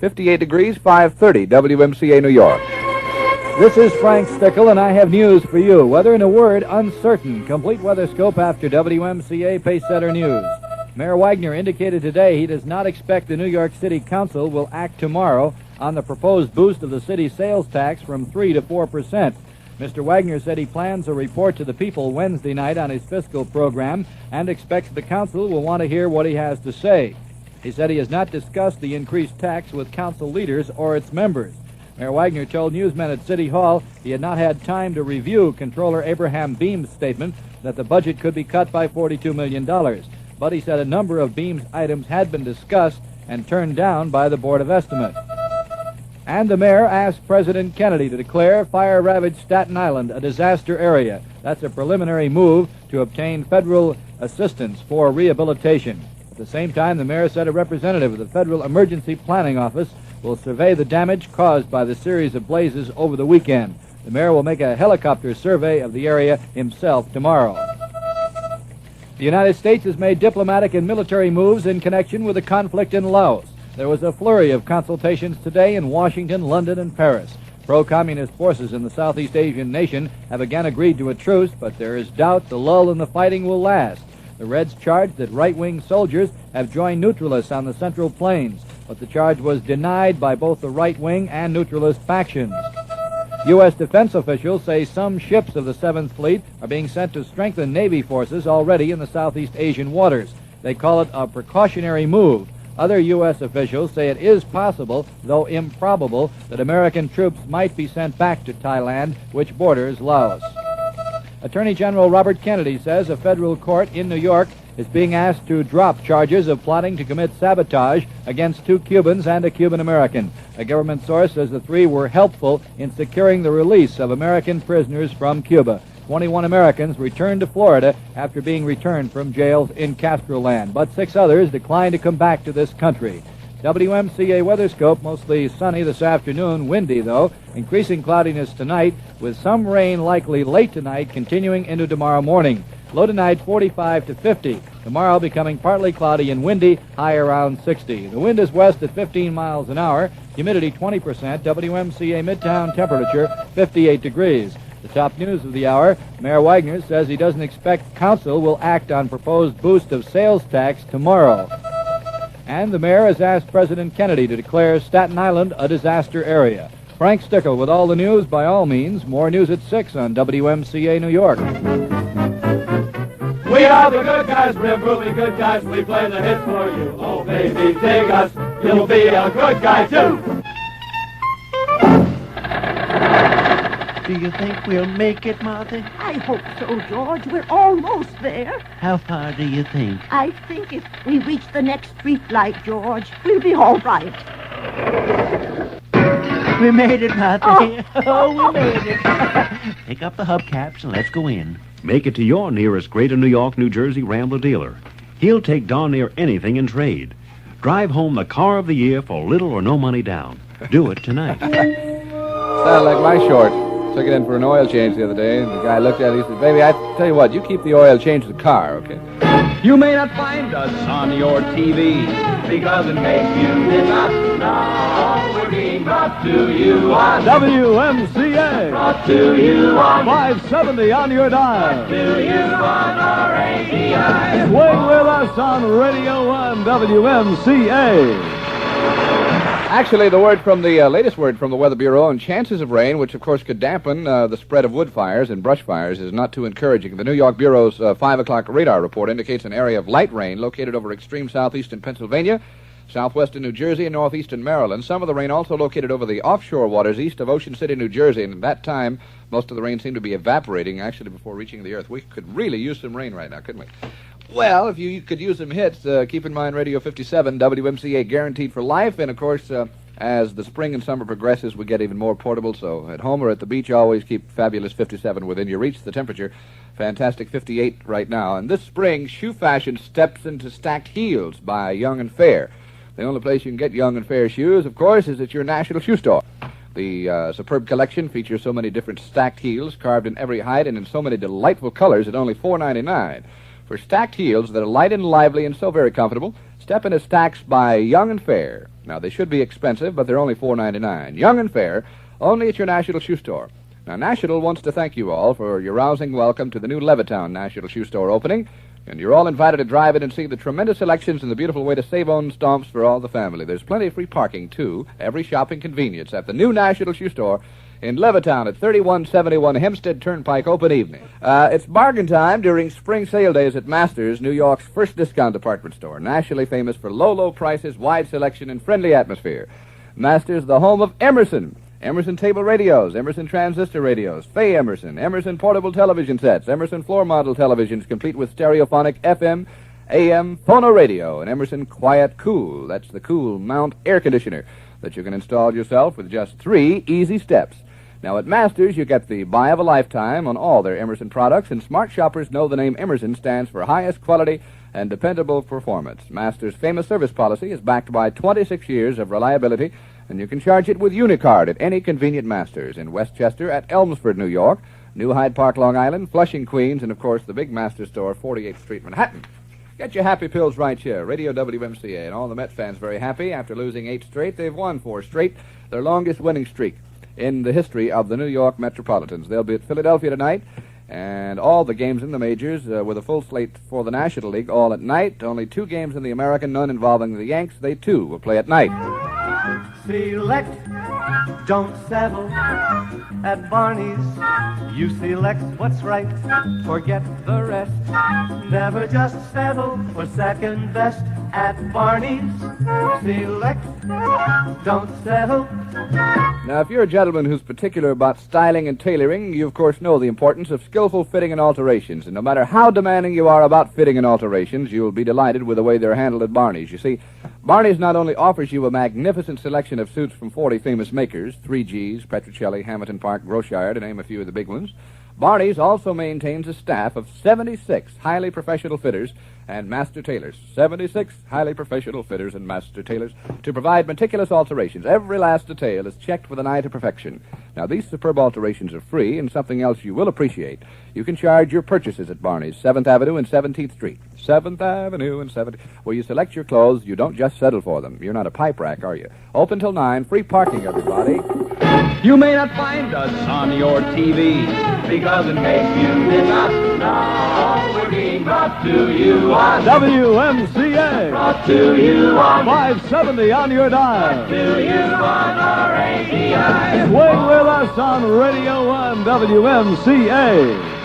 58 degrees, 5:30, WMCA, New York. This is Frank Stickle, and I have news for you. Weather in a word, uncertain. Complete weather scope after WMCA Pacesetter News. Mayor Wagner indicated today he does not expect the New York City Council will act tomorrow on the proposed boost of the city's sales tax from 3 to 4%. Mr. Wagner said he plans a report to the people Wednesday night on his fiscal program and expects the council will want to hear what he has to say. He said he has not discussed the increased tax with council leaders or its members. Mayor Wagner told newsmen at City Hall he had not had time to review Comptroller Abraham Beam's statement that the budget could be cut by $42 million. But he said a number of Beam's items had been discussed and turned down by the Board of Estimates. And the mayor asked President Kennedy to declare fire-ravaged Staten Island a disaster area. That's a preliminary move to obtain federal assistance for rehabilitation. At the same time, the mayor said a representative of the Federal Emergency Planning Office will survey the damage caused by the series of blazes over the weekend. The mayor will make a helicopter survey of the area himself tomorrow. The United States has made diplomatic and military moves in connection with the conflict in Laos. There was a flurry of consultations today in Washington, London, and Paris. Pro-communist forces in the Southeast Asian nation have again agreed to a truce, but there is doubt the lull in the fighting will last. The Reds charged that right-wing soldiers have joined neutralists on the Central Plains, but the charge was denied by both the right-wing and neutralist factions. U.S. defense officials say some ships of the 7th Fleet are being sent to strengthen Navy forces already in the Southeast Asian waters. They call it a precautionary move. Other U.S. officials say it is possible, though improbable, that American troops might be sent back to Thailand, which borders Laos. Attorney General Robert Kennedy says a federal court in New York is being asked to drop charges of plotting to commit sabotage against 2 Cubans and a Cuban-American. A government source says the 3 were helpful in securing the release of American prisoners from Cuba. 21 Americans returned to Florida after being returned from jails in Castroland, but 6 others declined to come back to this country. WMCA Weatherscope, mostly sunny this afternoon, windy though, increasing cloudiness tonight with some rain likely late tonight continuing into tomorrow morning. Low tonight 45 to 50. Tomorrow becoming partly cloudy and windy, high around 60. The wind is west at 15 miles an hour, humidity 20%, WMCA Midtown temperature 58 degrees. The top news of the hour, Mayor Wagner says he doesn't expect council will act on proposed boost of sales tax tomorrow. And the mayor has asked President Kennedy to declare Staten Island a disaster area. Frank Stickle with all the news. By all means, more news at 6 on WMCA New York. We are the good guys, real groovy good guys. We play the hits for you. Oh, baby, dig us. You'll be a good guy, too. Do you think we'll make it, Martha? I hope so, George. We're almost there. How far do you think? I think if we reach the next street light, George, we'll be all right. We made it, Martha. Oh. We made it. Pick up the hubcaps and let's go in. Make it to your nearest Greater New York, New Jersey Rambler dealer. He'll take darn near anything in trade. Drive home the car of the year for little or no money down. Do it tonight. Sounded like my short. Took it in for an oil change the other day, and the guy looked at it and he said, "Baby, I tell you what, you keep the oil change the car, okay?" You may not find us on your TV because it makes you miss us. No, we're being brought to you on WMCA. Brought to you on 570 on your dial. to you on RADI. Swing with us on Radio 1 WMCA. Actually, the latest word from the Weather Bureau on chances of rain, which of course could dampen the spread of wood fires and brush fires, is not too encouraging. The New York Bureau's 5 o'clock radar report indicates an area of light rain located over extreme southeastern Pennsylvania, southwestern New Jersey, and northeastern Maryland. Some of the rain also located over the offshore waters east of Ocean City, New Jersey, and at that time, most of the rain seemed to be evaporating, actually, before reaching the earth. We could really use some rain right now, couldn't we? Well, if you could use some hits, keep in mind Radio 57, WMCA guaranteed for life. And, of course, as the spring and summer progresses, we get even more portable. So at home or at the beach, always keep fabulous 57 within your reach. The temperature, fantastic 58 right now. And this spring, shoe fashion steps into stacked heels by Young and Fair. The only place you can get Young and Fair shoes, of course, is at your National Shoe Store. The superb collection features so many different stacked heels, carved in every height and in so many delightful colors at only $4.99. For stacked heels that are light and lively and so very comfortable, Step-in is taxed by Young and Fair. Now, they should be expensive, but they're only $4.99. Young and Fair, only at your National Shoe Store. Now, National wants to thank you all for your rousing welcome to the new Levittown National Shoe Store opening, and you're all invited to drive in and see the tremendous selections and the beautiful way to save on stomps for all the family. There's plenty of free parking, too, every shopping convenience at the new National Shoe Store in Levittown at 3171 Hempstead Turnpike, open evening. It's bargain time during spring sale days at Masters, New York's first discount department store, nationally famous for low prices, wide selection, and friendly atmosphere. Masters, the home of Emerson. Emerson table radios, Emerson transistor radios, Fay Emerson, Emerson portable television sets, Emerson floor model televisions complete with stereophonic FM, AM, phonoradio, and Emerson Quiet Cool. That's the cool mount air conditioner that you can install yourself with just 3 easy steps. Now, at Masters, you get the buy of a lifetime on all their Emerson products, and smart shoppers know the name Emerson stands for highest quality and dependable performance. Masters' famous service policy is backed by 26 years of reliability, and you can charge it with Unicard at any convenient Masters in Westchester, at Elmsford, New York, New Hyde Park, Long Island, Flushing, Queens, and, of course, the big Masters store, 48th Street, Manhattan. Get your happy pills right here. Radio WMCA, and all the Met fans very happy. After losing 8 straight, they've won 4 straight, their longest winning streak in the history of the New York Metropolitans. They'll be at Philadelphia tonight, and all the games in the majors with a full slate for the National League all at night. Only 2 games in the American, none involving the Yanks. They, too, will play at night. Select, don't settle at Barney's. You select what's right, forget the rest. Never just settle for second best at Barney's. Select, don't settle. Now, if you're a gentleman who's particular about styling and tailoring, you, of course, know the importance of skillful fitting and alterations. And no matter how demanding you are about fitting and alterations, you'll be delighted with the way they're handled at Barney's. You see, Barney's not only offers you a magnificent selection of suits from 40 famous makers, 3Gs, Petrocelli, Hamilton Park, Groshire, to name a few of the big ones, Barney's also maintains a staff of 76 highly professional fitters and master tailors. 76 highly professional fitters and master tailors to provide meticulous alterations. Every last detail is checked with an eye to perfection. Now, these superb alterations are free, and something else you will appreciate. You can charge your purchases at Barney's, 7th Avenue and 17th Street. 7th Avenue and 17th. Where you select your clothes, you don't just settle for them. You're not a pipe rack, are you? Open till 9, free parking, everybody. You may not find us on your TV, because in case you did not know, we're being brought to you on WMCA. Brought to you on 570 on your dial. to you on RADI. Swing with us on Radio 1 WMCA.